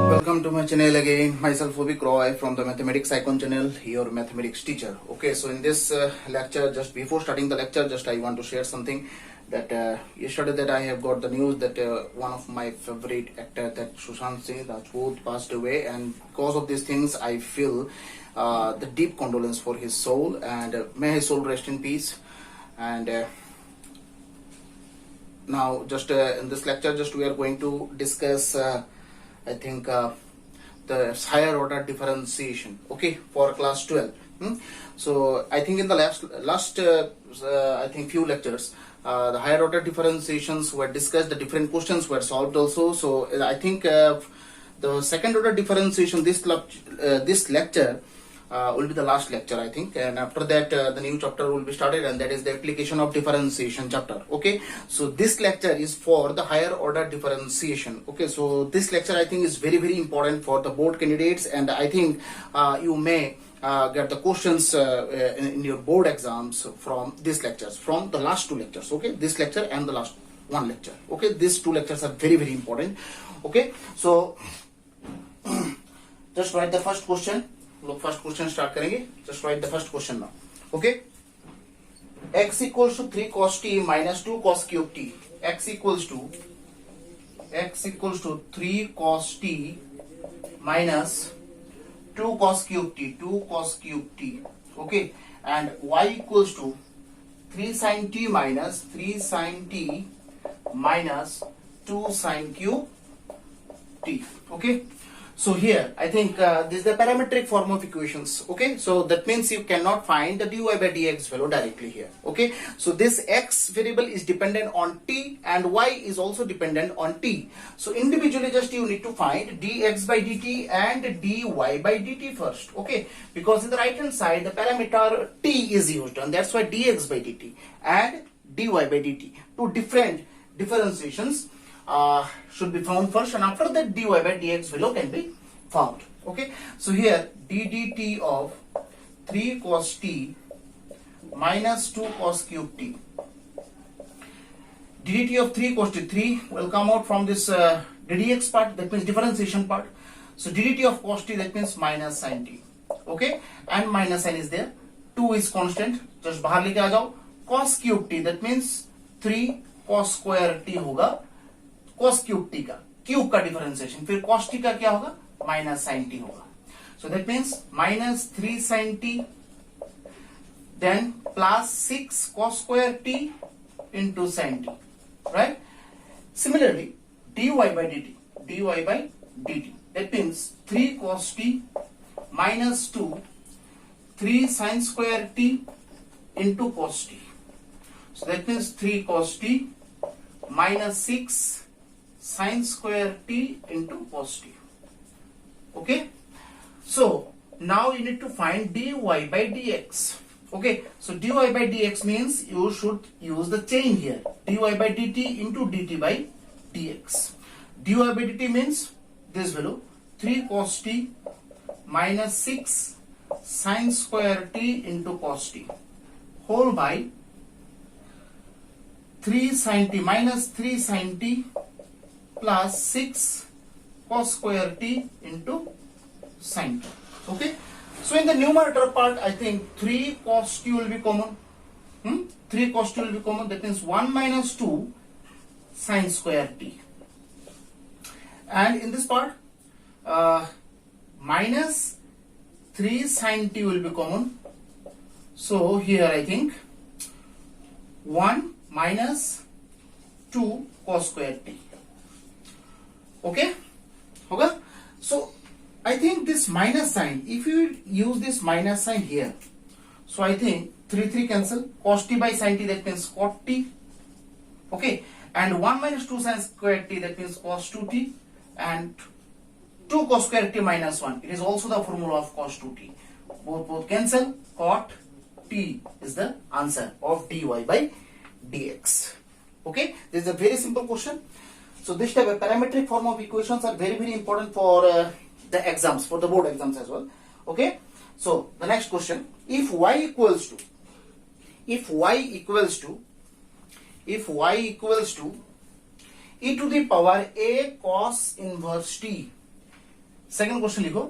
Welcome to my channel again. Myself Vivek Roy from the Mathematics Icon channel, your mathematics teacher. Okay, so in this lecture, just before starting the lecture, just I want to share something that yesterday that I have got the news that one of my favorite actor, that Sushant Singh Rajput, passed away, and because of these things, I feel the deep condolence for his soul, and may his soul rest in peace. And now, just in this lecture, just we are going to discuss. I think the higher order differentiation, okay, for class 12. So I think in the last I think few lectures, the higher order differentiations were discussed, the different questions were solved also. So I think the second order differentiation, this lecture will be the last lecture, I think, and after that the new chapter will be started, and that is the application of differentiation chapter. Okay, so this lecture is for the higher order differentiation. Okay, so this lecture I think is very important for the board candidates, and I think you may get the questions in your board exams from these lectures, from the last two lectures. Okay, this lecture and the last one lecture. Okay, these two lectures are very important. Okay, so just write the first question. लोग first question start करेंगे. Just write the first question now. Okay, x equals to 3 cos t minus 2 cos cube t. x equals to 3 cos t minus 2 cos cube t. 2 cos cube t. Okay, and y equals to 3 sin t minus 2 sin cube t. Okay, so here I think this is the parametric form of equations. Okay, so that means you cannot find the dy by dx value directly here. Okay, so this x variable is dependent on t and y is also dependent on t. So individually just you need to find dx by dt and dy by dt first. Okay, because in the right hand side the parameter t is used, and that's why dx by dt and dy by dt, two different differentiations should be found first, and after that dy by dx value can be found. Okay, so here ddt of 3 cos t minus 2 cos cube t. ddt of 3 cos t, 3 will come out from this ddx part, that means differentiation part. So ddt of cos t, that means minus sin t. Okay, and minus sign is there, 2 is constant, just बाहर लेके आ जाओ. cos cube t, that means 3 cos square t होगा cos cube t का, cube का differentiation, फिर cos t का क्या होगा, माइनस sin t होगा. So that means minus 3 sin t, then plus 6 cos square t into sin t, right? Similarly, dy by dt, that means 3 cos t minus 2 3 sin square t into cos t. So that means 3 cos t minus 6 sin square t into cos t. Okay, so now you need to find dy by dx. Okay, so dy by dx means you should use the chain here, dy by dt into dt by dx. dy by dt means this value, 3 cos t minus 6 sin square t into cos t whole by 3 sin t minus 3 sin t plus 6 cos square t into sin t. Okay, so in the numerator part I think 3 cos t will be common. 3 cos t will be common, that means 1 minus 2 sin square t, and in this part minus 3 sin t will be common. So here I think 1 minus 2 cos square t. Okay, होगा. So I think this minus sign, if you use this minus sign here, so I think 3 cancel, cos t by sin t, that means cot t. Okay, and 1 minus 2 sin square t, that means cos 2t, and 2 cos square t minus 1, it is also the formula of cos 2t. Both cancel, cot t is the answer of dy by dx. Okay, this is a very simple question. So this type of parametric form of equations are very important for the exams, for the board exams as well. Okay, so the next question, if y equals to e to the power a cos inverse t. Second question लिखो,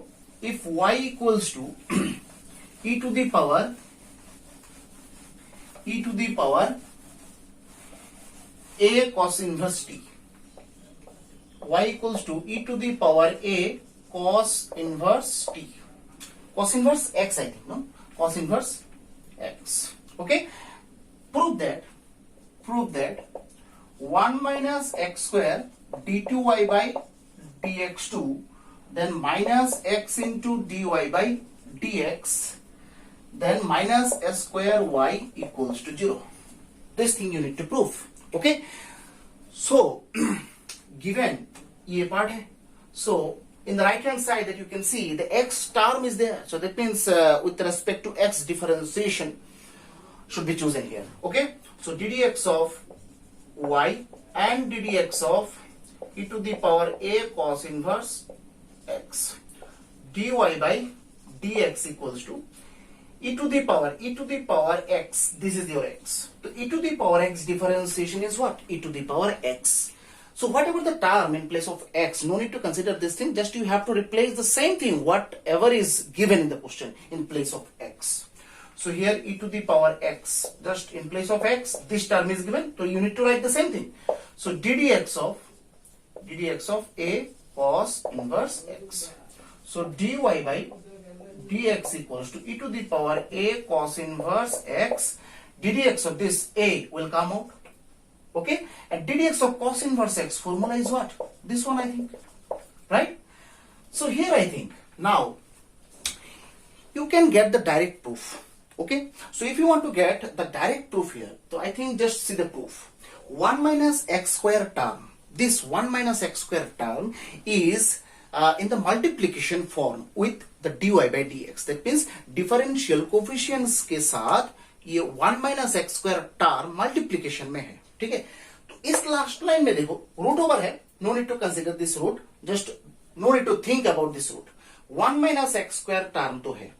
if y equals to e to the power a cos inverse t. Y equals to e to the power a cos inverse t. Cos inverse x, I think, no? Cos inverse x. Okay? Prove that 1 minus x square d2y by dx2, then minus x into dy by dx, then minus s square y equals to 0. This thing you need to prove. Okay? So, given ये part है, so in the right hand side that you can see the x term is there, so that means with respect to x differentiation should be chosen here. Okay, so ddx of y and ddx of e to the power a cos inverse x dy by dx equals to e to the power x. This is your x. So e to the power x differentiation is what? E to the power x. So whatever the term in place of x, no need to consider this thing, just you have to replace the same thing whatever is given in the question in place of x. So here e to the power x, just in place of x, this term is given, so you need to write the same thing. So ddx of a cos inverse x. So dy by dx equals to e to the power a cos inverse x. ddx of this a will come out. Okay, and ddx of cos inverse x formula is what? This one, I think, right? So here I think now you can get the direct proof. Okay, so if you want to get the direct proof here, so I think just see the proof. 1 minus x square term, this 1 minus x square term is in the multiplication form with the dy by dx. That means differential coefficients के साथ ये 1 minus x square term multiplication में है. ठीक है, तो इस last line में देखो रूट ओवर है, no need to consider this root, just no need to think about this root. 1 minus x square term तो है,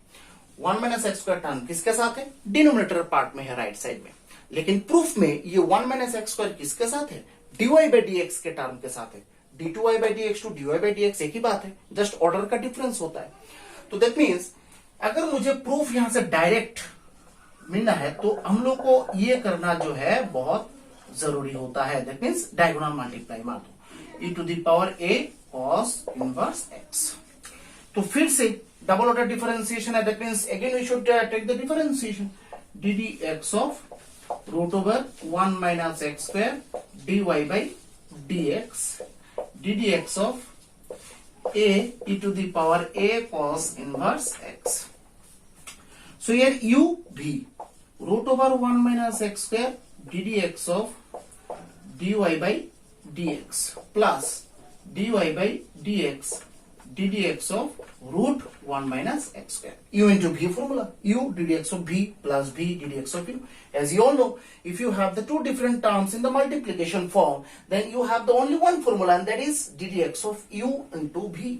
1 माइनस एक्स स्क्वायर टर्म किसके साथ है? डिनोमिनेटर पार्ट में है, राइट साइड में. लेकिन प्रूफ में ये 1 माइनस एक्स स्क्वायर किसके साथ है? dy बाई dx के टर्म के साथ है. d2y by dx two dy by dx एक ही बात है, जस्ट ऑर्डर का डिफरेंस होता है. तो दैट मीन्स अगर मुझे प्रूफ यहां से डायरेक्ट मिलना है तो हम लोग को ये करना जो है बहुत जरूरी होता है. दैट मीन्स डायगोनल मल्टीप्लाई मार दो, e to the power a cos inverse x. तो फिर से डबल ऑर्डर डिफरेंशिएशन है, that means again we should take the differentiation. ddx of root over 1 minus x square dy by dx, ddx of a e to the power a cos inverse x. So here u v root over 1 minus x square ddx of dy by dx plus dy by dx ddx of root 1 minus x square. U into v formula, u ddx of v plus v ddx of u. As you all know, if you have the two different terms in the multiplication form, then you have the only one formula, and that is ddx of u into v.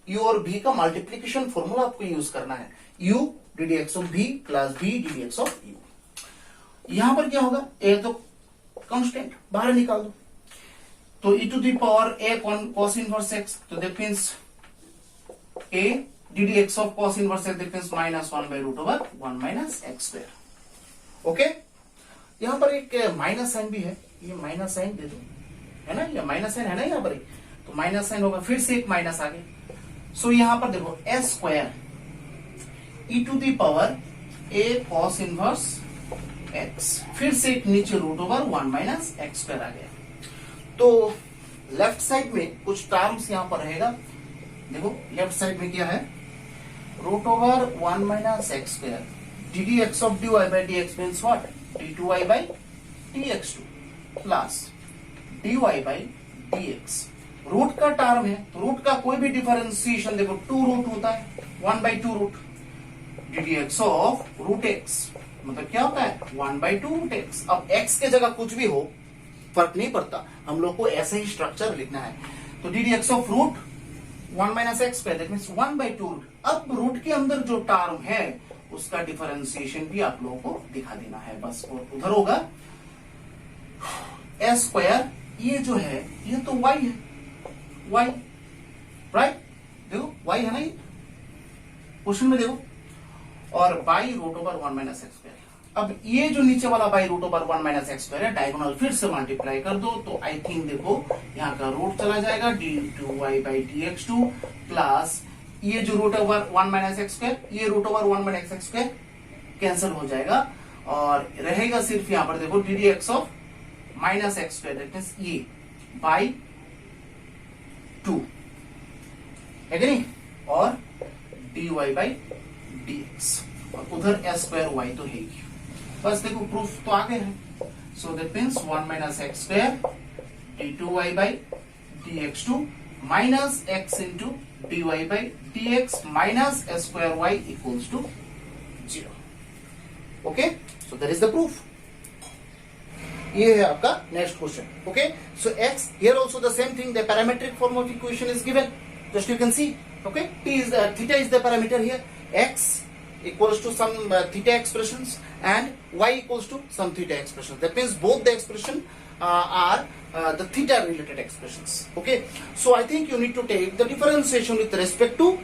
u और v का multiplication formula आपको use करना है, u ddx of v plus v ddx of u. यहां पर क्या होगा? a तो कांस्टेंट बाहर निकाल दो, तो e to the power a cos inverse x, तो that means a ddx of cos inverse x, that means minus 1 by root over 1 minus x square. Okay, यहां पर एक माइनस साइन भी है, ये माइनस साइन दे दो, है ना, ये माइनस साइन है ना यहां पर एक, तो माइनस साइन होगा, फिर से एक माइनस आगे. सो यहां पर देखो s square e to the power a cos inverse x, फिर से एक नीचे root over 1 minus x square आ गया. तो लेफ्ट साइड में कुछ टर्म्स यहां पर रहेगा. देखो लेफ्ट साइड में क्या है? Root over 1 minus x square ddx of dy by dx means what? d2y by dx2 plus dy by dx. Root का टर्म है, तो रूट का कोई भी डिफरेंशिएशन देखो 2 रूट होता है, 1 by 2 root. ddx of root x मतलब क्या होता है? 1 बाई 2 रूट x. अब x के जगह कुछ भी हो फर्क नहीं पड़ता, हम लोग को ऐसे ही स्ट्रक्चर लिखना है. तो ddx of root 1 minus x square, that means 1 by 2 root. अब रूट के अंदर जो टर्म है उसका डिफरेंशिएशन भी आप लोगों को दिखा देना है, बस. और उधर होगा s स्क्वायर ये जो है ये तो y है, y, राइट, देखो y है ना ये क्वेश्चन में देखो, और by root over 1 minus x square. अब ये जो नीचे वाला by root over 1 minus x square है, डायगोनल फिर से मल्टीप्लाई कर दो तो आई थिंक देखो यहाँ का रूट चला जाएगा d2y बाई dx2 प्लस ये जो root over 1 minus x square, ये root over 1 minus x square cancel हो जाएगा और रहेगा सिर्फ यहाँ पर देखो d d x of minus x square, that means ये बाई 2 है कि नहीं, और dy बाई dx, और उधर s स्क्वायर y तो है ही। बस देखो प्रूफ तो आ गए हैं। So that means 1 minus x square d2y by dx2 minus x into dy by dx minus s square y equals to 0। Okay, so that is the proof. ये है आपका next question. Okay, so x here also the same thing, the parametric form of equation is given, just you can see. Okay, theta is the parameter here, x equals to some theta expressions and y equals to some theta expressions. That means both the expression are the theta related expressions. Okay, so I think you need to take the differentiation with respect to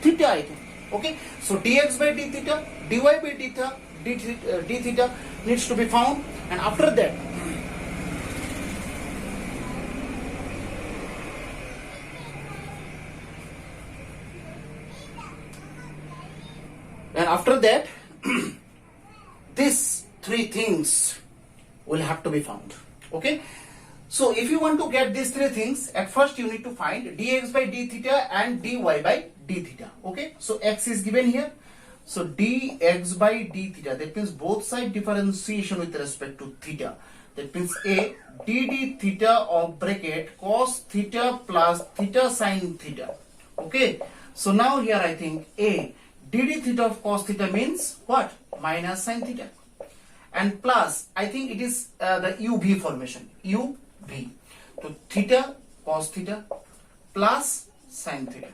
theta, I think. Okay, so dx by d theta, dy by d theta needs to be found, and after that these three things will have to be found. Okay, so if you want to get these three things, at first you need to find dx by d theta and dy by d theta. Okay, so x is given here, so dx by d theta, that means both side differentiation with respect to theta, that means a dd theta of bracket cos theta plus theta sin theta. Okay, so now here I think a dd theta of cos theta means what? Minus sin theta, and plus I think it is the uv formation, uv, so theta cos theta plus sin theta,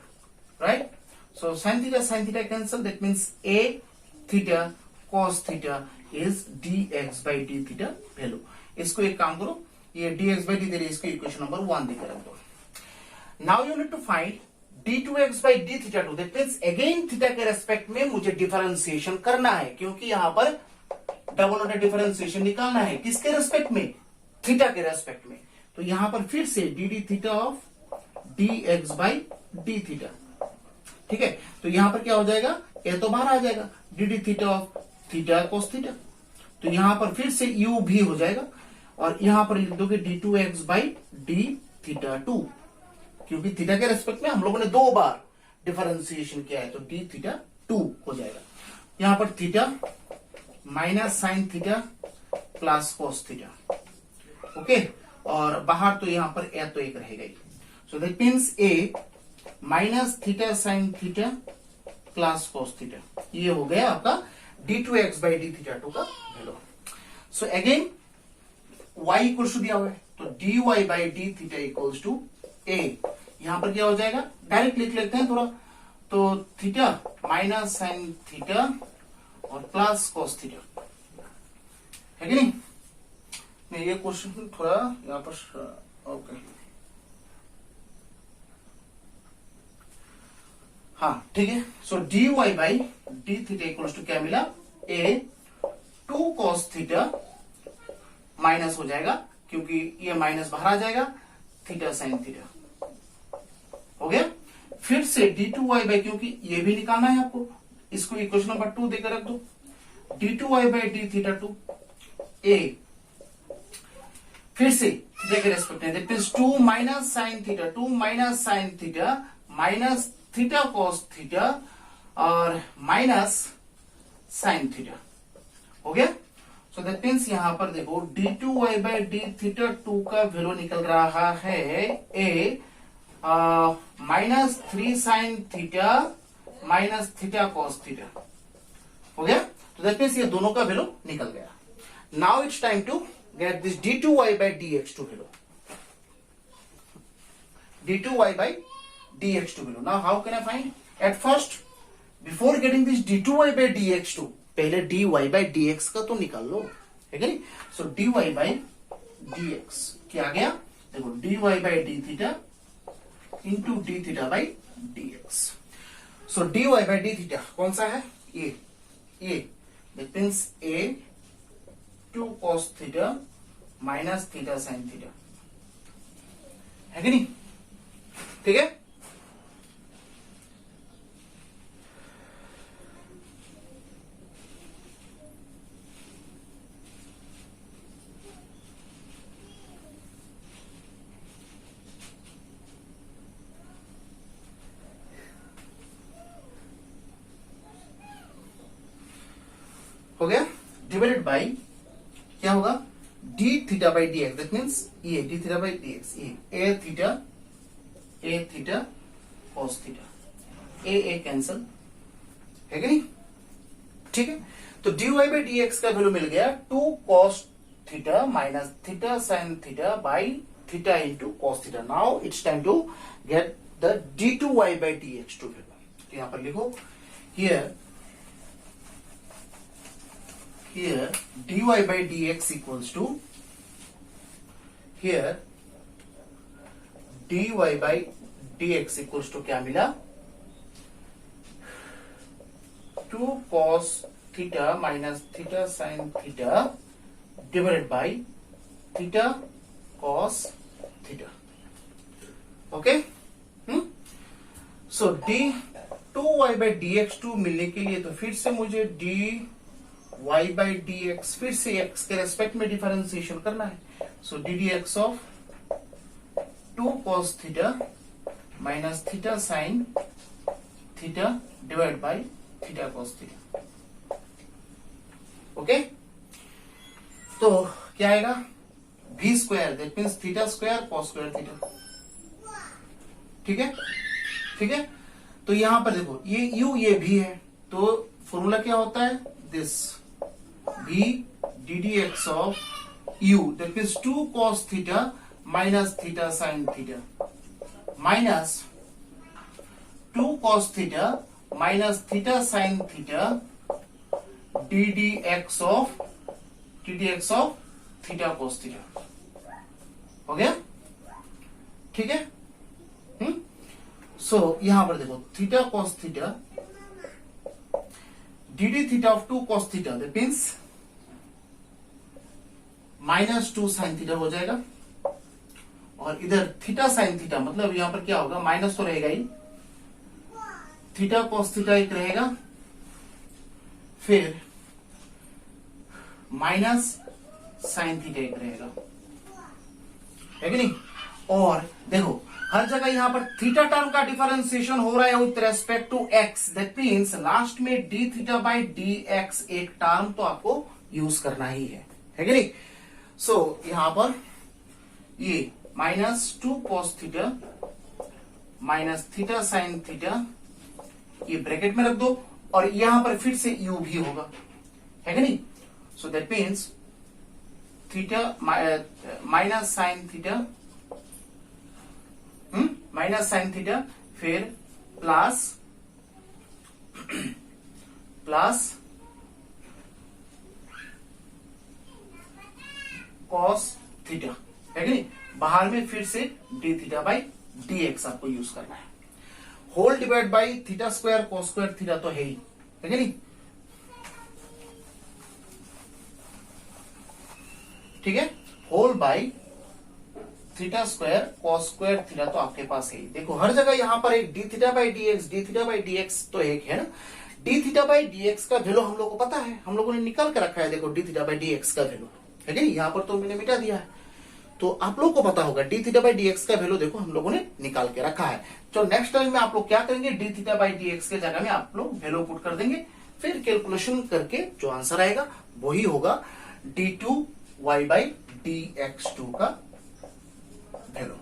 right? So sin theta cancel, that means a theta cos theta is dx by d theta value. इसको एक काम करो, ये dx by d theta इसको equation number 1 देकर रख दो। Now you need to find d2x by d theta 2, that means again theta के रेस्पेक्ट में मुझे डिफरेंशिएशन करना है, क्योंकि यहाँ पर डबल ऑर्डर डिफरेंशिएशन निकालना है, किसके रेस्पेक्ट में? थीटा के रेस्पेक्ट में। तो यहाँ पर फिर से dd theta of dx by d theta, ठीक है, तो यहाँ पर क्या हो जाएगा, ए तो बाहर आ जाएगा, dd theta of theta cos theta, तो यहाँ पर फिर से u भी हो जाएगा, और यहाँ पर लिख दोगे d2x by d थीटा 2, क्योंकि थीटा के रेस्पेक्ट में हम लोगों ने 2 बार डिफरेंशिएशन किया है, तो d थीटा 2 हो जाएगा। यहां पर theta minus sine theta plus cos theta, okay, और बाहर तो यहां पर ए तो एक रहेगा ही, so that means a minus theta sine theta plus cos theta, ये हो गया आपका d2x by d थीटा 2 का value. So again y equal to दिया हुआ है, तो dy by d theta equals to a, यहां पर क्या हो जाएगा, डायरेक्ट लिख लेते हैं थोड़ा, तो थीटा माइनस साइन थीटा और प्लस कोस थीटा, है कि नहीं? ये क्वेश्चन थोड़ा यहां पर ओके, हाँ ठीक है। So dy by d theta equals to क्या मिला, a 2 cos थीटा माइनस हो जाएगा, क्योंकि ये माइनस बाहर आ जाएगा, थीटा साइन थीटा हो गया। फिर से d2y बाई, क्योंकि ये भी निकालना है आपको, इसको इक्वेशन नंबर 2 देकर रख दो, d2y by d theta 2 a, फिर से थीटा के रेस्पेक्ट में, that means 2 minus sine theta, 2 minus sine theta minus theta cos theta और माइनस साइन थीटा हो गया। सो दैट मींस यहां पर देखो d2y बाई डी थीटा 2 का वैल्यू निकल रहा है a minus 3 sign theta minus theta cos theta हो गया। तो दैट मींस ये दोनों का वैल्यू निकल गया। Now it's time to get this d2y by dx2 value, d2y by dx2 value. Now how can I find? At first before getting this d2y by dx2, पहले dy by dx का तो निकाल लो, है कि नहीं? सो dy by dx क्या आ गया, देखो dy by d theta into d theta by d x. So dy by d theta कौन सा है, a that means a 2 cos theta minus theta sine theta, है कि नहीं? ठीक है, हो गया। डिवाइडेड बाई क्या होगा, d theta by d x that means ये d theta by d x, ये a theta cos theta, a cancel, है कि नहीं? ठीक है, तो d y by d x का वैल्यू मिल गया 2 cos theta minus theta sine theta by theta into cos theta. Now it's time to get the d two y by d x two value. तो यहां पर लिखो here dy by dx equals to here dy by dx equals to क्या मिला, 2 cos theta minus theta sine theta divided by theta cos theta. Okay, so d 2y by d x two मिलने के लिए तो फिर से मुझे d y by d x फिर से x के रेस्पेक्ट में डिफरेंशिएशन करना है। So d d x of 2 cos theta minus theta sine theta divide by theta cos theta. Okay, तो क्या आएगा, v square that means theta square cos square theta. ठीक है, ठीक है, तो यहां पर देखो ये u ये v है, तो फॉर्मूला क्या होता है, this v ddx of u that means 2 cos theta minus theta sin theta minus 2 cos theta minus theta sin theta ddx of theta cos theta। हो गया, ठीक है। सो यहां पर देखो theta cos theta dd theta of 2 cos theta that means minus 2 sine theta हो जाएगा, और इधर थीटा साइन थीटा मतलब यहां पर क्या होगा, माइनस तो रहेगा ही, थीटा cos थीटा एक रहेगा, फिर माइनस साइन थीटा एक रहेगा, है कि नहीं? और देखो हर जगह यहां पर थीटा टर्म का डिफरेंशिएशन हो रहा है with respect to x, that means last में d theta by d x एक टर्म तो आपको यूज करना ही है कि नहीं? सो यहां पर ये minus 2 cos theta minus theta sine theta ये ब्रैकेट में रख दो, और यहां पर फिर से u भी होगा, है कि नहीं? So that means theta minus sine theta minus sine theta फिर प्लस cos थीटा, है कि नहीं? बाहर में फिर से d theta by d x आपको यूज करना है, whole divide by theta square cos square theta तो है ही, है कि नहीं? ठीक है, whole by theta square cos square theta तो आपके पास है ही। देखो हर जगह यहां पर एक D theta by d x तो एक है ना, D theta by d x का वैल्यू हम लोग को पता है, हम लोगों ने निकाल के रखा है, देखो D theta by d x का वैल्यू, है कि नहीं? यहां पर तो मैंने मिटा दिया है, तो आप लोग को पता होगा d theta by d x का वैल्यू देखो हम लोगों ने निकाल के रखा है। तो नेक्स्ट टाइम में आप लोग क्या करेंगे, D theta by d x के जगह में आप लोग वैल्यू पुट कर देंगे, फिर कैलकुलेशन करके जो आंसर आएगा वही होगा d two y by d x two का वैल्यू।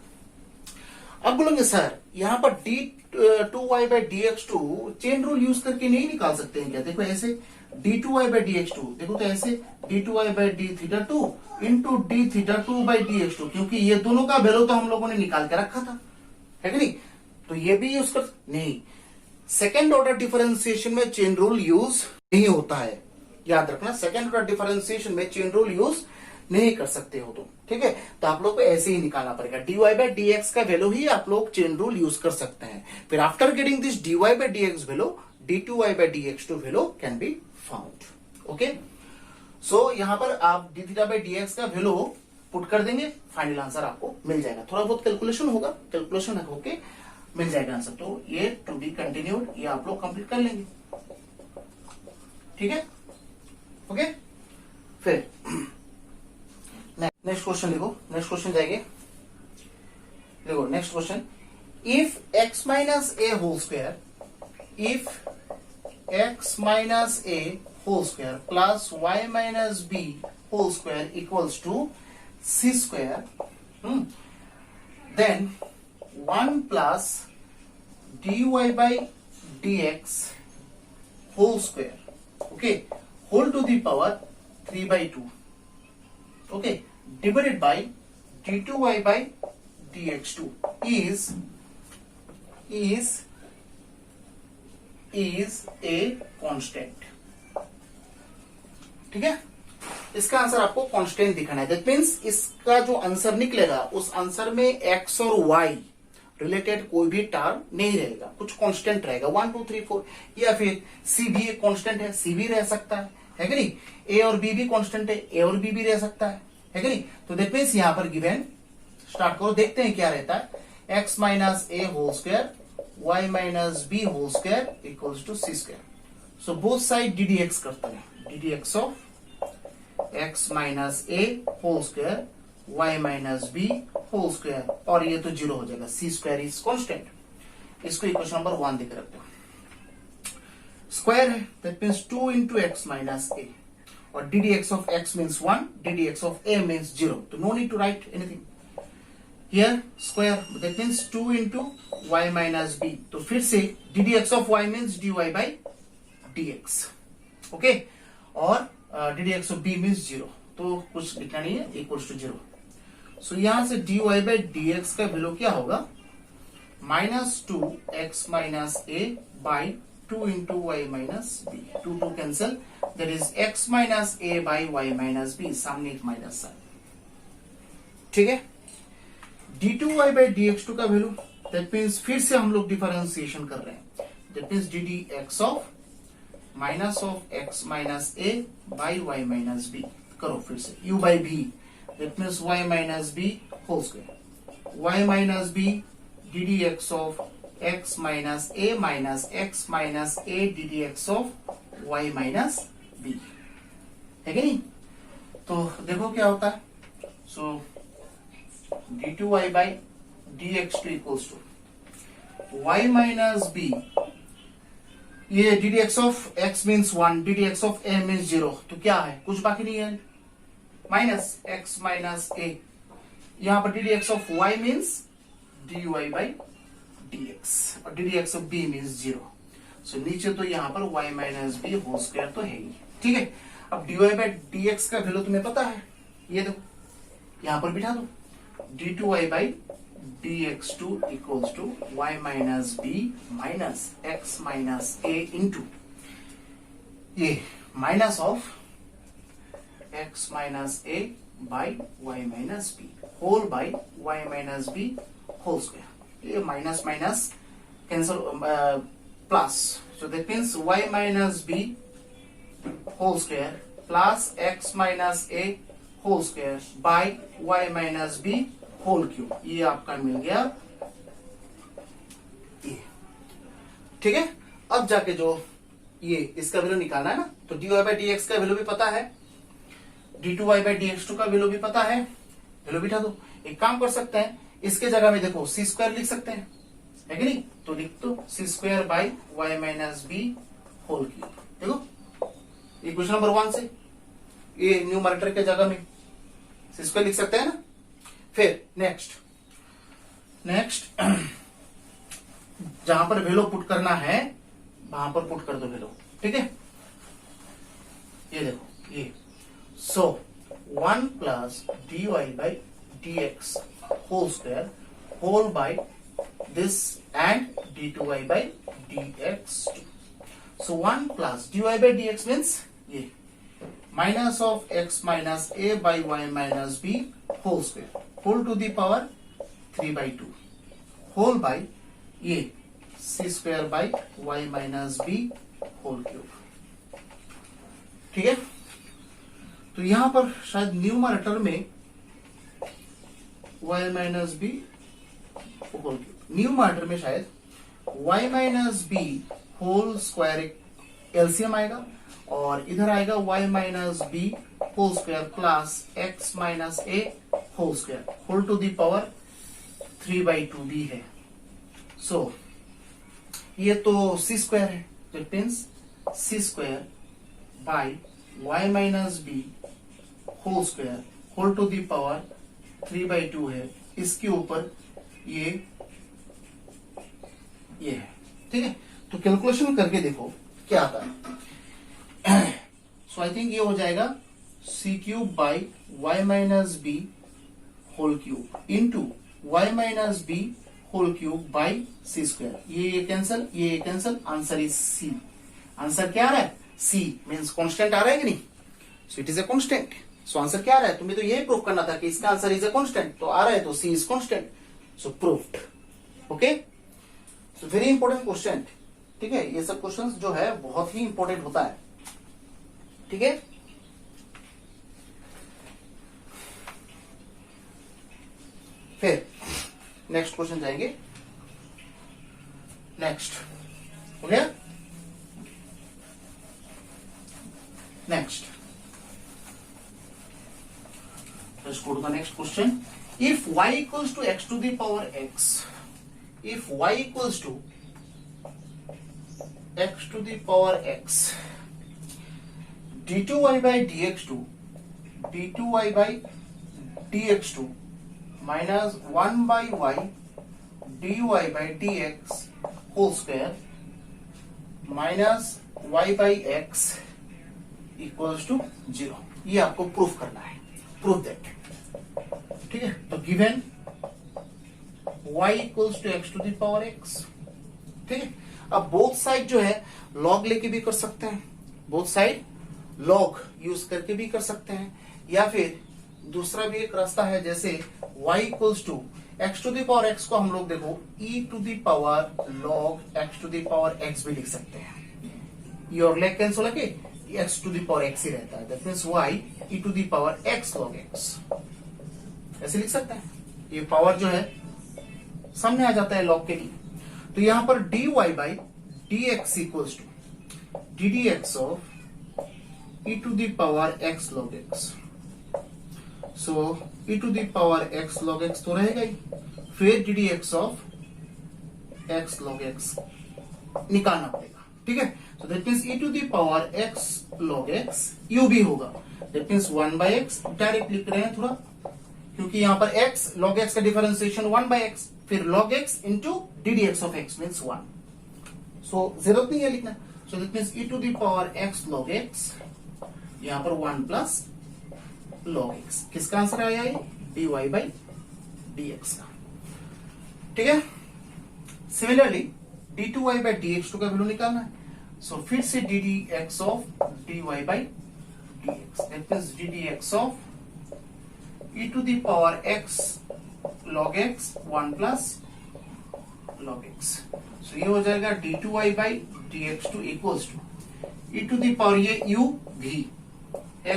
अब बोलेंगे सर यहां पर d two y by d x two chain rule use करके नहीं निकाल सकते हैं क्या? देखो ऐसे d two y by d x two, देखो तो ऐसे d two y by d theta two into d theta two by d x two, क्योंकि ये दोनों का वैल्यू तो हम लोगों ने निकाल के रखा था, है कि नहीं? तो ये भी यूज कर नहीं, सेकेंड ऑर्डर डिफरेंशिएशन में चेन रूल यूज नहीं होता है, याद रखना। सेकेंड ऑर्डर डिफरेंशिएशन में चेन रूल यूज नहीं कर सकते हो तुम, ठीक है। तो आप लोग को ऐसे ही निकालना पड़ेगा। dy बाई डी एक्स का वैल्यू ही आप लोग चेन रूल यूज कर सकते हैं। फिर after getting this dy by d x value, d2y by dx2 value can be found. Okay, so यहां पर आप d theta by d x का वैल्यू पुट कर देंगे, फाइनल आंसर आपको मिल जाएगा। थोड़ा बहुत कैलकुलेशन होगा, कैलकुलेशन होके मिल जाएगा आंसर। तो ये टू बी कंटिन्यूड, ये आप लोग कंप्लीट कर लेंगे, ठीक है। ओके, फिर नेक्स्ट क्वेश्चन लिखो। नेक्स्ट क्वेश्चन जाएंगे, देखो next question, if x minus a whole square, if x minus a whole square plus y minus b whole square equals to c square, then 1 plus dy by dx whole square, okay, whole to the power 3 by 2, okay, divided by d2y by dx2 is a constant, ठीक है। इसका answer आपको constant दिखाना है। That means इसका जो answer निकलेगा उस आंसर में एक्स और वाई रिलेटेड कोई भी टर्म नहीं रहेगा, कुछ कांस्टेंट रहेगा 1 2 3 4, या फिर सी भी एक कांस्टेंट है, सी भी रह सकता है कि नहीं। ए और बी भी कांस्टेंट है, ए और बी भी रह सकता है कि नहीं। तो दैट मीन्स यहां पर गिवन स्टार्ट करो, देखते हैं क्या रहता है। X minus a whole square y minus b whole square equals to c square. So both side d d x करते हैं, d d x of x minus a whole square y minus b whole square, और ये तो zero हो जाएगा, c square is constant. इसको equation number 1 देख रखते हो, स्क्वायर है, that means 2 into x minus a, और d d x of x means 1, d d x of a means 0, तो no need to write anything here. Square that means 2 into y minus b, तो फिर से d d x of y means d y by d x, okay, और d d x of b means 0, तो कुछ लिखना नहीं है, equals to 0। So यहां से d y by d x का वैल्यू क्या होगा, minus 2 x minus a by 2 into y minus b, 2 2 cancel, that is x minus a by y minus b, सामने एक माइनस साइन, ठीक है। d2y बाई dx2 का वैल्यू, दैट मीन्स फिर से हम लोग डिफरेंशिएशन कर रहे हैं, that means d d x of minus of x minus a by y minus b, करो फिर से u by b, that means y minus b whole square, y minus b d d x of x minus a minus x minus a d d x of y minus b, है कि नहीं। तो देखो क्या होता है, so d2y by dx2 equals to y minus B, ये D d x of x means 1, d d x of a means 0, तो क्या है, कुछ बाकी नहीं है, माइनस एक्स माइनस ए, यहां पर d d x of y means d y by d x, और d d x of b means 0। सो नीचे तो यहां पर y minus b whole square तो है ही, ठीक है। अब d y by d x का वैल्यू तुम्हें पता है, ये देखो यहां पर बिठा दो, d2y by dx2 equals to y minus b minus x minus a into ये minus of x minus a by y minus b whole by y minus b whole square, ये minus minus cancel plus, so that means y minus b whole square plus x minus a whole square by y minus b whole cube, ये आपका मिल गया ये, ठीक है। अब जाके जो ये इसका वैल्यू निकालना है ना, तो dy बाई डी एक्स का वैल्यू भी पता है, d2y बाई dx2 का वैल्यू भी पता है, वैल्यू बिठा दो। एक काम कर सकते हैं, इसके जगह में देखो सी स्क्वायर लिख सकते हैं, है कि नहीं, तो लिख दो c square by y minus b whole cube, देखो इक्वेशन नंबर 1 से ये न्यूमरेटर के जगह में सी स्क्वायर लिख सकते हैं ना। फिर नेक्स्ट जहां पर वैल्यू पुट करना है वहां पर पुट कर दो वैल्यू, ठीक है। ये देखो ये, so 1 plus d y by d x whole square whole by this and d2y by dx2, so 1 plus dy by dx means ये minus of x minus a by y minus b whole square whole to the power 3/2 whole by ये c square by y minus b whole cube. ठीक है, तो यहां पर शायद numerator में y minus b whole cube, numerator में शायद y minus b whole square LCM आएगा और इधर आएगा y minus b whole square plus x minus a whole square whole to the power 3/2 भी है। सो ये तो सी स्क्वायर है, तो it means c square by y minus b whole square whole to the power 3/2 है। इसके ऊपर ये है। ठीक है, तो कैलकुलेशन करके देखो क्या आता है। सो आई थिंक ये हो जाएगा c cube by y minus b whole cube into y minus b whole cube by c square. ये cancel, answer is c. Answer क्या आ रहा है? सी मीन्स कांस्टेंट आ रहा है कि नहीं? So it is a constant. So answer क्या आ रहा है? तुम्हें तो यही प्रूव करना था कि इसका आंसर इज ए कांस्टेंट, तो आ रहा है तो c is constant. So proved. Okay, so very important question. ठीक है, ये सब क्वेश्चंस जो है बहुत ही इंपॉर्टेंट होता है। ठीक है, फिर नेक्स्ट क्वेश्चन जाएंगे। नेक्स्ट हो गया। Next let's go to the next question. If y equals to x to the power x, if y equals to x to the power x, d2y by dx2 d2y by dx2 minus 1 by y dy by dx whole square minus y by x equals to 0। ये आपको proof करना है। Proof that. ठीक है, तो given y equals to x to the power x। ठीक है, अब बोथ साइड जो है लॉग लेके भी कर सकते हैं, बोथ साइड लॉग यूज करके भी कर सकते हैं, या फिर दूसरा भी एक रास्ता है, जैसे y equals to x to the power x को हम लोग देखो e to the power log x to the power x भी लिख सकते हैं। ये और लेग कैंसिल होके x to the power x ही रहता है। That means y e to the power x log x ऐसे लिख सकते हैं। ये पावर जो है सामने आ जाता है लॉग के लिए। तो यहां पर dy by dx equals to ddx of e to the power x log x। So e to the power x log x तो रहेगा ही, फिर ddx of x log x निकालना पड़ेगा। ठीक है, so that means e to the power x log x u भी होगा। that means 1 by x direct लिख रहे हैं थोड़ा, क्योंकि यहां पर x log x का डिफरेंशिएशन 1 by x, फिर log x into ddx of x means 1। so जरूरत नहीं है लिखना। so that means e to the power x log x, यहां पर 1 plus log x। किसका आंसर आया ये? dy by dx का। ठीक है, सिमिलरली d2y by dx2 का वैल्यू निकालना है। सो फिर से ddx of dy by dx, that means ddx of e to the power x log x 1 plus log x। So ये हो जाएगा d2y by dx2 equals to e to the power ये u भी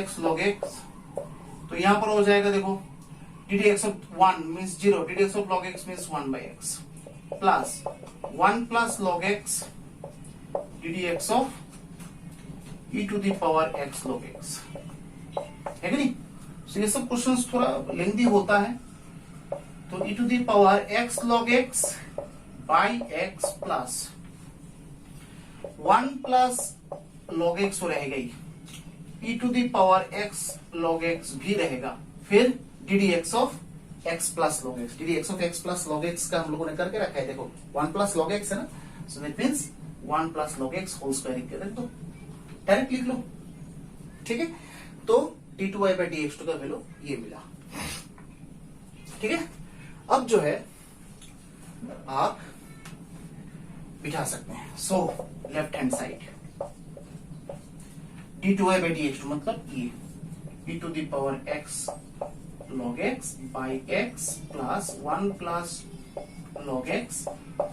x log x, तो यहां पर हो जाएगा देखो ddx of 1 means 0, ddx of log x means 1 by x plus 1 plus log x ddx of e to the power x log x है कि नहीं? so ये सब क्वेश्चंस थोड़ा लेंथी होता है, तो e to the power x log x by x plus 1 plus log x तो रहेगा ही, e to the power x log x भी रहेगा, फिर ddx of x plus log x, ddx of x plus log x का हम लोगों ने करके रखा है। देखो 1 plus log x है ना, so that means 1 plus log x whole square equal तो डायरेक्ट लिख लो। ठीक है, तो d2y by dx2 का वैल्यू ये मिला। ठीक है, अब जो है आप बिठा सकते हैं। So left hand side d2y by dx2 मतलब ये e to the power x log x by x plus 1 plus log x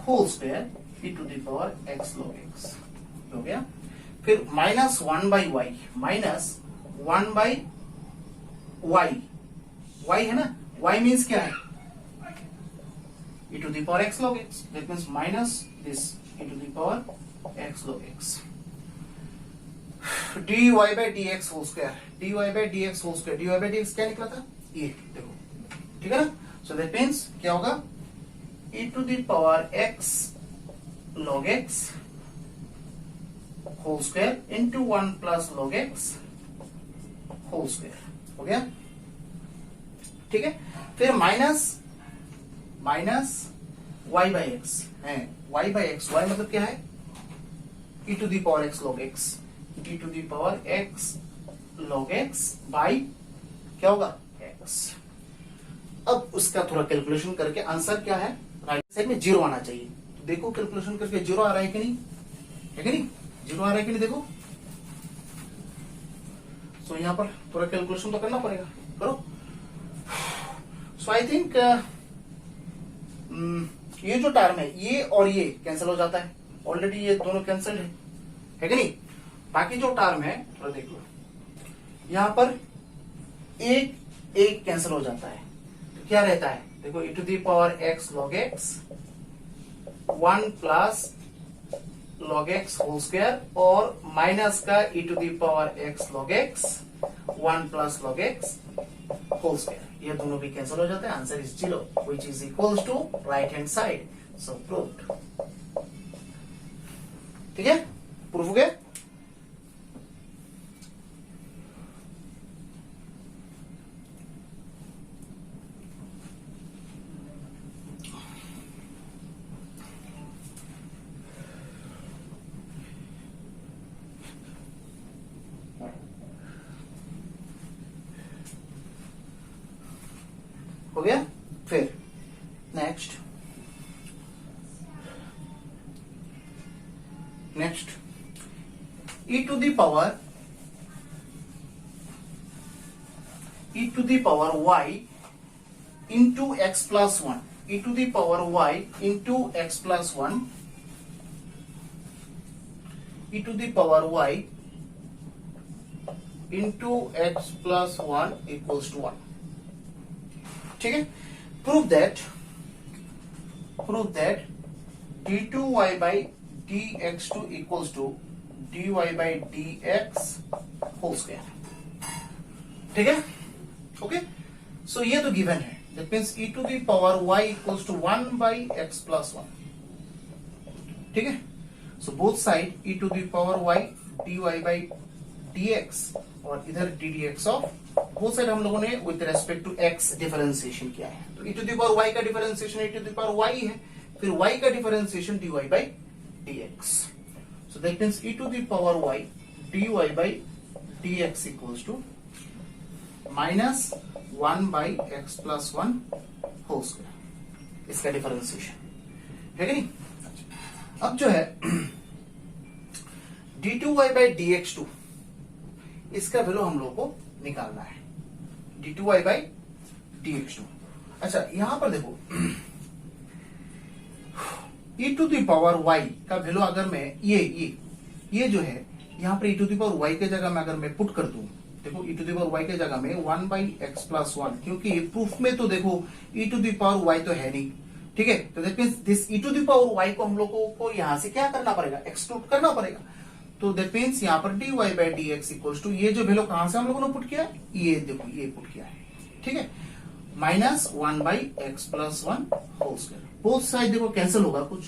whole square e to the power x log x हो गया। फिर minus 1 by y, minus 1 by y, y है ना, y means क्या है, e to the power x log x, that means minus this e to the power x log x dy by dx whole square, dy by dx whole square, dy by dx क्या निकला था, ये देखो, ठीक है ना। सो that means क्या होगा, e to the power x log x whole square into 1 plus log x whole square हो गया, ठीक है। फिर माइनस y by x है, y by x, y मतलब क्या है, e to the power x log x, e to the power x log x by क्या होगा x। अब उसका थोड़ा कैलकुलेशन करके आंसर क्या है, राइट साइड में 0 आना चाहिए। तो देखो कैलकुलेशन करके 0 आ रहा है कि नहीं, है कि नहीं, 0 आ रहा है कि नहीं, देखो। सो यहाँ पर थोड़ा कैलकुलेशन तो करना पड़ेगा, करो। सो आई थिंक ये जो टर्म है ये और ये कैंसिल हो जाता है, ऑलरेडी ये दोनों कैंसिल है कि नहीं। बाकी जो टर्म है थोड़ा देख लो, यहां पर एक कैंसिल हो जाता है, तो क्या रहता है, देखो e to the power x log x 1 plus log x whole square और माइनस का e to the power x log x 1 plus log x whole square, ये दोनों भी कैंसिल हो जाते हैं। Answer is 0 which is equals to right hand side. So proved, ठीक है, प्रूफ हो गया। हो गया। फिर next e to the power y into x plus 1, e to the power y into x plus 1, e to the power y into x plus 1 equals to 1, ठीक है। Prove that d2y by dx2 equals to dy by dx whole square, ठीक है, okay. सो ये तो given है, that means e to the power y equals to 1 by x plus 1, ठीक है। सो both side e to the power y dy by dx और इधर ddx of, both side हम लोगों ने with respect to x differentiation किया है। तो e to the power y का differentiation e to the power y है, फिर y का differentiation dy by dx। So that means e to the power y dy by dx equals to minus 1 by x plus 1 whole square, इसका differentiation है कि नहीं। अब जो है d2y by dx2, इसका वैल्यू हम लोग को निकालना है, d2y by dx2। अच्छा यहां पर देखो e to the power y का वैल्यू अगर मैं ये जो है यहां पर e to the power y के जगह में अगर मैं पुट कर दूं, देखो e to the power y के जगह में 1 by x plus 1, क्योंकि प्रूफ में तो देखो e to the power y तो है नहीं, ठीक है। तो that means this e to the power y को हम लोगों को यहां से क्या करना पड़ेगा, एक्सक्लूड करना पड़ेगा। तो दैट मींस यहाँ पर dy by dx equals to, ये जो वैल्यू कहां से हम लोगों ने पुट किया, ये देखो ये पुट किया है, ठीक है, minus 1 by x plus 1 whole square. Both side देखो कैंसिल होगा कुछ,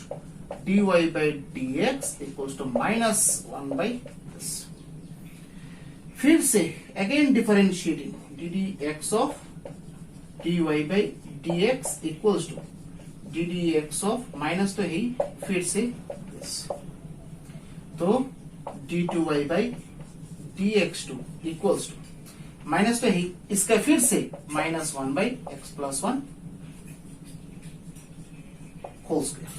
dy by dx equals to minus 1 by this। फिर से again differentiating ddx of dy by dx equals to ddx of minus तो ही, फिर से this, तो d2y by dx2 equals to minus तो ही, इसका फिर से minus 1 by x plus 1 whole square,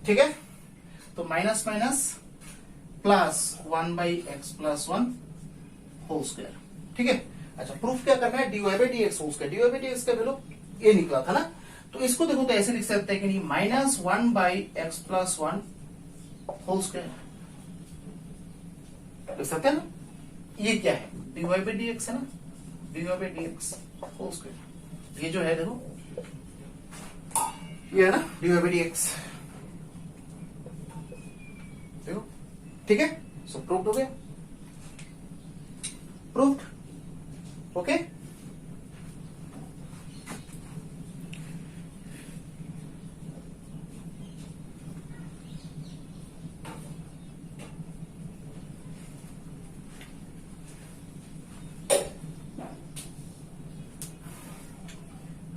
ठीक है। तो minus minus plus 1/x+1 whole square. ठीक है, अच्छा प्रूफ क्या करना है, dy/dx होल स्क्वायर, dy/dx का वैल्यू ये निकला था ना, तो इसको देखो तो ऐसे लिख सकते हैं कि नहीं, -1/x+1 होल स्क्वायर लिख सकते हैं ना। ये क्या है, dy/dx है ना, dy/dx होल स्क्वायर, ये जो है देखो ये है ना dy/dx, देखो ठीक है। सो प्रूव्ड हो गया, प्रूव्ड, ओके।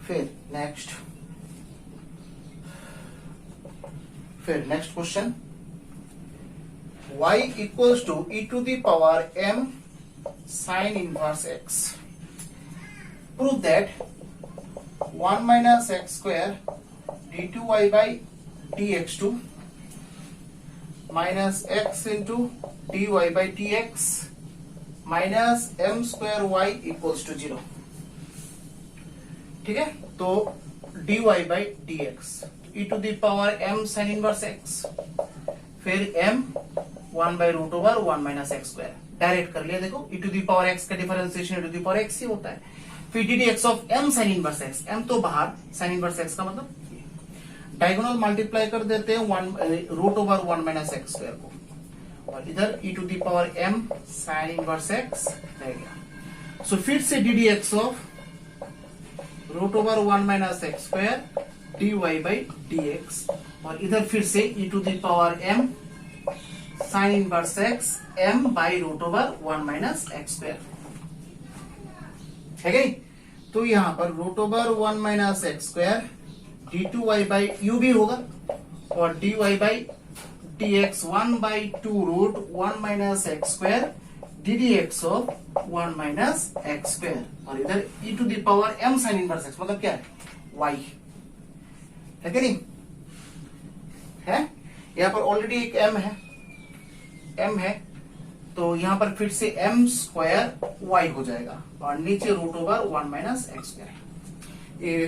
फिर next question, y equals to e to the power m sin inverse x. Prove that 1 minus x square d2y by dx2 minus x into dy by dx minus m square y equals to 0. ठीक है, तो dy by dx e to the power m sin inverse x, फिर m 1/√1 minus x square, direct कर लिया। देखो e to the power x का differentiation e to the power x ही होता है। फिर ddx of m sin inverse x, m तो बाहर, sin inverse x का मतलब डायगोनल मल्टीप्लाई कर देते हैं 1/√1 minus x square को, और इधर e to the power m sin inverse x रह गया। सो फिर से ddx of √1 minus x square dy by dx, और इधर फिर से e to the power m sin inverse x m by √1 minus x square है गई। तो यहां पर √1 minus x square d2y by u भी होगा, और dy by dx 1/2√1 minus x square ddx of 1 minus x square, और इधर e to the power m sin inverse x मतलब क्या है, y है कि नहीं है। यहां पर ऑलरेडी एक m है, तो यहां पर फिर से m स्क्वायर y हो जाएगा, और नीचे √1 minus x square, ये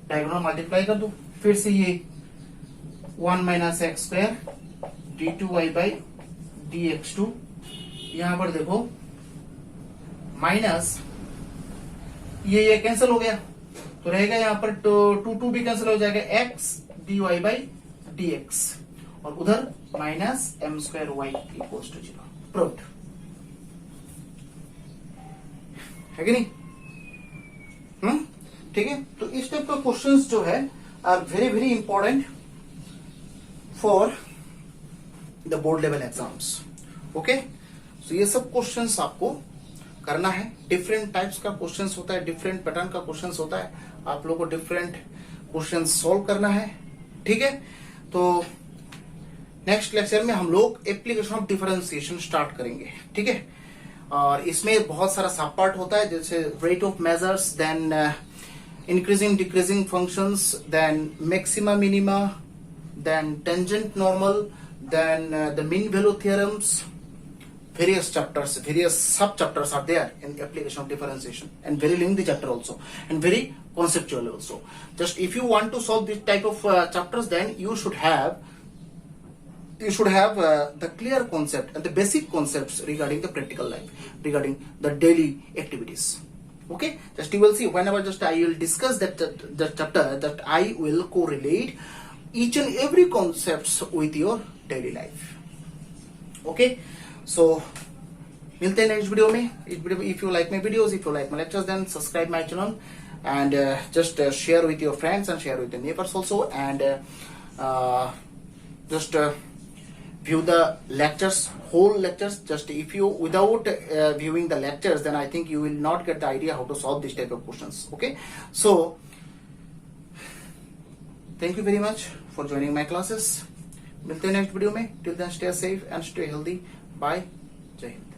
डायगोनल मल्टीप्लाई कर दो, फिर से ये 1 minus x square d2y by dx2, यहां पर देखो माइनस ये कैंसिल हो गया, तो रहेगा यहां पर 2 भी कैंसिल हो जाएगा, x dy by dx, और उधर minus m square y equals to 0। Proved है कि नहीं, ठीक है। तो इस टाइप का क्वेश्चंस जो है are very very important for the board level exams, okay. तो ये सब क्वेश्चंस आपको करना है, डिफरेंट टाइप्स का क्वेश्चंस होता है, डिफरेंट पैटर्न का क्वेश्चंस होता है, आप लोगों को डिफरेंट क्वेश्चंस सॉल्व करना है, ठीक है। तो नेक्स्ट लेक्चर में हम लोग एप्लीकेशन ऑफ डिफरेंशिएशन स्टार्ट करेंगे, ठीक है। और इसमें बहुत सारा सब पार्ट होता है, जैसे rate of measures, then increasing decreasing functions, then maxima minima, then tangent normal, then the mean value theorems, various chapters, various sub chapters are there in application of differentiation, and very lengthy chapter also, and very conceptual also. Just if you want to solve this type of chapters, then you should have the clear concept and the basic concepts regarding the practical life, regarding the daily activities. Okay, just you will see whenever just I will discuss that chapter, that I will correlate each and every concepts with your daily life. Okay, so मिलते हैं next video में। If you like my videos, if you like my lectures, then subscribe my channel and just share with your friends and share with your neighbors also, and just view the lectures, whole lectures. Just if you without viewing the lectures, then I think you will not get the idea how to solve this type of questions. Okay, so thank you very much for joining my classes. मिलते हैं next video में, till then stay safe and stay healthy, bye, जय हिंद।